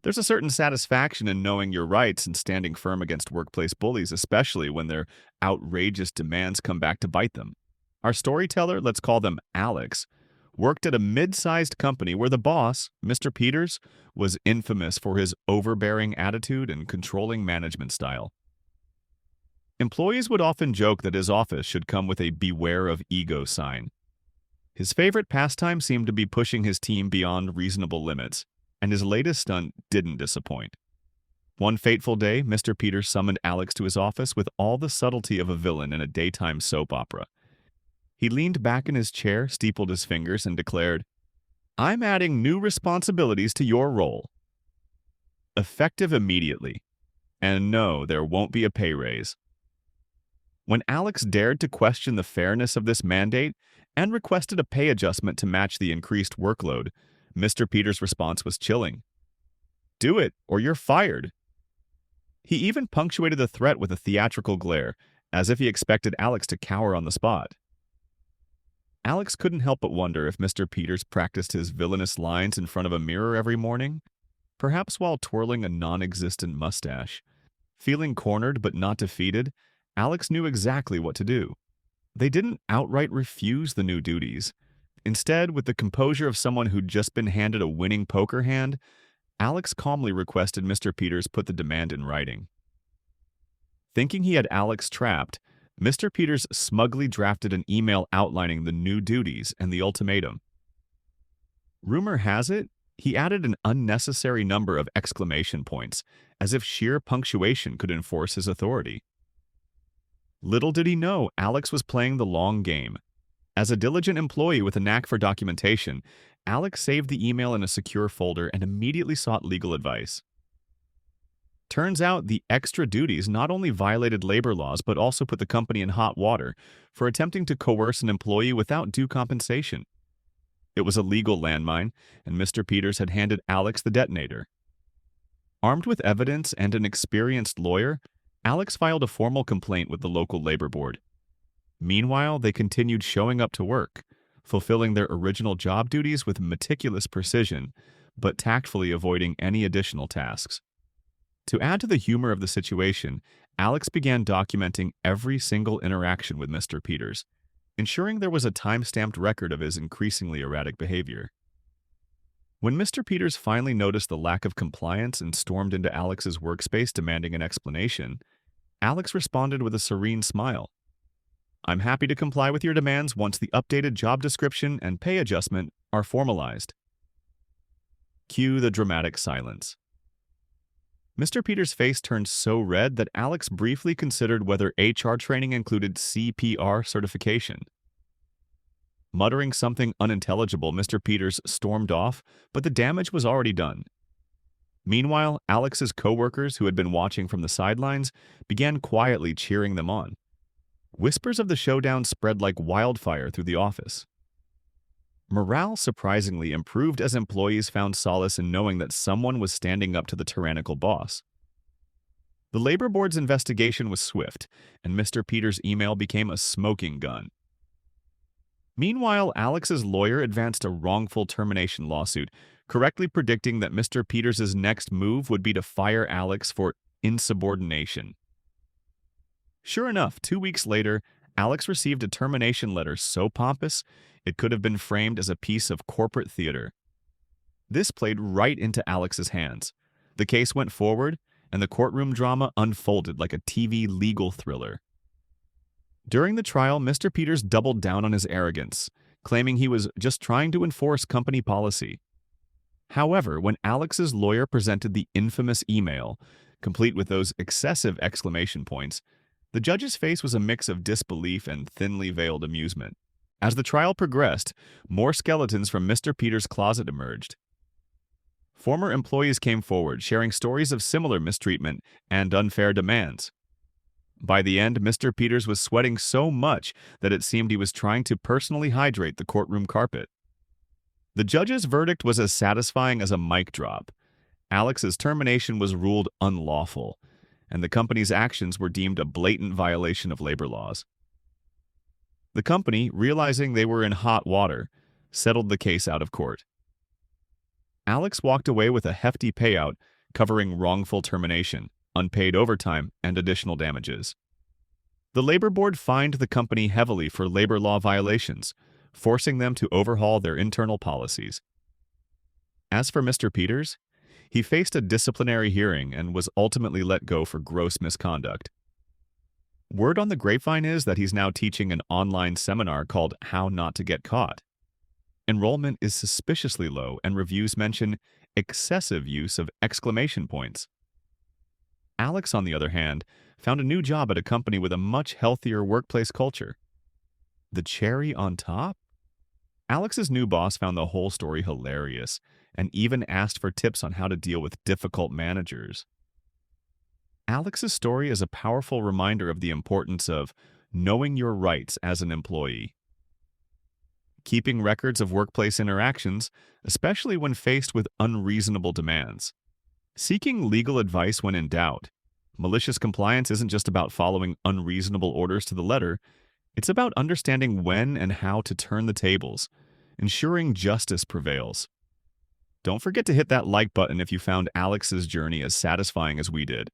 There's a certain satisfaction in knowing your rights and standing firm against workplace bullies, especially when their outrageous demands come back to bite them. Our storyteller, let's call them Alex, worked at a mid-sized company where the boss, Mr. Peters, was infamous for his overbearing attitude and controlling management style. Employees would often joke that his office should come with a beware of ego sign. His favorite pastime seemed to be pushing his team beyond reasonable limits, and his latest stunt didn't disappoint. One fateful day, Mr. Peters summoned Alex to his office with all the subtlety of a villain in a daytime soap opera. He leaned back in his chair, steepled his fingers, and declared, "I'm adding new responsibilities to your role. Effective immediately. And no, there won't be a pay raise." When Alex dared to question the fairness of this mandate and requested a pay adjustment to match the increased workload, Mr. Peters' response was chilling. "Do it, or you're fired." He even punctuated the threat with a theatrical glare, as if he expected Alex to cower on the spot. Alex couldn't help but wonder if Mr. Peters practiced his villainous lines in front of a mirror every morning, perhaps while twirling a non-existent mustache. Feeling cornered but not defeated, Alex knew exactly what to do. They didn't outright refuse the new duties. Instead, with the composure of someone who'd just been handed a winning poker hand, Alex calmly requested Mr. Peters put the demand in writing. Thinking he had Alex trapped, Mr. Peters smugly drafted an email outlining the new duties and the ultimatum. Rumor has it, he added an unnecessary number of exclamation points, as if sheer punctuation could enforce his authority. Little did he know Alex was playing the long game. As a diligent employee with a knack for documentation, Alex saved the email in a secure folder and immediately sought legal advice. Turns out the extra duties not only violated labor laws but also put the company in hot water for attempting to coerce an employee without due compensation. It was a legal landmine, and Mr. Peters had handed Alex the detonator. Armed with evidence and an experienced lawyer, Alex filed a formal complaint with the local labor board. Meanwhile, they continued showing up to work, fulfilling their original job duties with meticulous precision, but tactfully avoiding any additional tasks. To add to the humor of the situation, Alex began documenting every single interaction with Mr. Peters, ensuring there was a time-stamped record of his increasingly erratic behavior. When Mr. Peters finally noticed the lack of compliance and stormed into Alex's workspace demanding an explanation, Alex responded with a serene smile. "I'm happy to comply with your demands once the updated job description and pay adjustment are formalized." Cue the dramatic silence. Mr. Peters' face turned so red that Alex briefly considered whether HR training included CPR certification. Muttering something unintelligible, Mr. Peters stormed off, but the damage was already done. Meanwhile, Alex's coworkers, who had been watching from the sidelines, began quietly cheering them on. Whispers of the showdown spread like wildfire through the office. Morale surprisingly improved as employees found solace in knowing that someone was standing up to the tyrannical boss. The labor board's investigation was swift, and Mr. Peters' email became a smoking gun. Meanwhile, Alex's lawyer advanced a wrongful termination lawsuit, correctly predicting that Mr. Peters' next move would be to fire Alex for insubordination. Sure enough, 2 weeks later, Alex received a termination letter so pompous it could have been framed as a piece of corporate theater. This played right into Alex's hands. The case went forward, and the courtroom drama unfolded like a TV legal thriller. During the trial, Mr. Peters doubled down on his arrogance, claiming he was just trying to enforce company policy. However, when Alex's lawyer presented the infamous email, complete with those excessive exclamation points, the judge's face was a mix of disbelief and thinly veiled amusement. As the trial progressed, more skeletons from Mr. Peters' closet emerged. Former employees came forward, sharing stories of similar mistreatment and unfair demands. By the end, Mr. Peters was sweating so much that it seemed he was trying to personally hydrate the courtroom carpet. The judge's verdict was as satisfying as a mic drop. Alex's termination was ruled unlawful, and the company's actions were deemed a blatant violation of labor laws. The company, realizing they were in hot water, settled the case out of court. Alex walked away with a hefty payout, covering wrongful termination, unpaid overtime, and additional damages. The Labor Board fined the company heavily for labor law violations, forcing them to overhaul their internal policies. As for Mr. Peters, he faced a disciplinary hearing and was ultimately let go for gross misconduct. Word on the grapevine is that he's now teaching an online seminar called How Not to Get Caught. Enrollment is suspiciously low, and reviews mention excessive use of exclamation points. Alex, on the other hand, found a new job at a company with a much healthier workplace culture. The cherry on top? Alex's new boss found the whole story hilarious and even asked for tips on how to deal with difficult managers. Alex's story is a powerful reminder of the importance of knowing your rights as an employee. Keeping records of workplace interactions, especially when faced with unreasonable demands. Seeking legal advice when in doubt. Malicious compliance isn't just about following unreasonable orders to the letter, it's about understanding when and how to turn the tables, ensuring justice prevails. Don't forget to hit that like button if you found Alex's journey as satisfying as we did.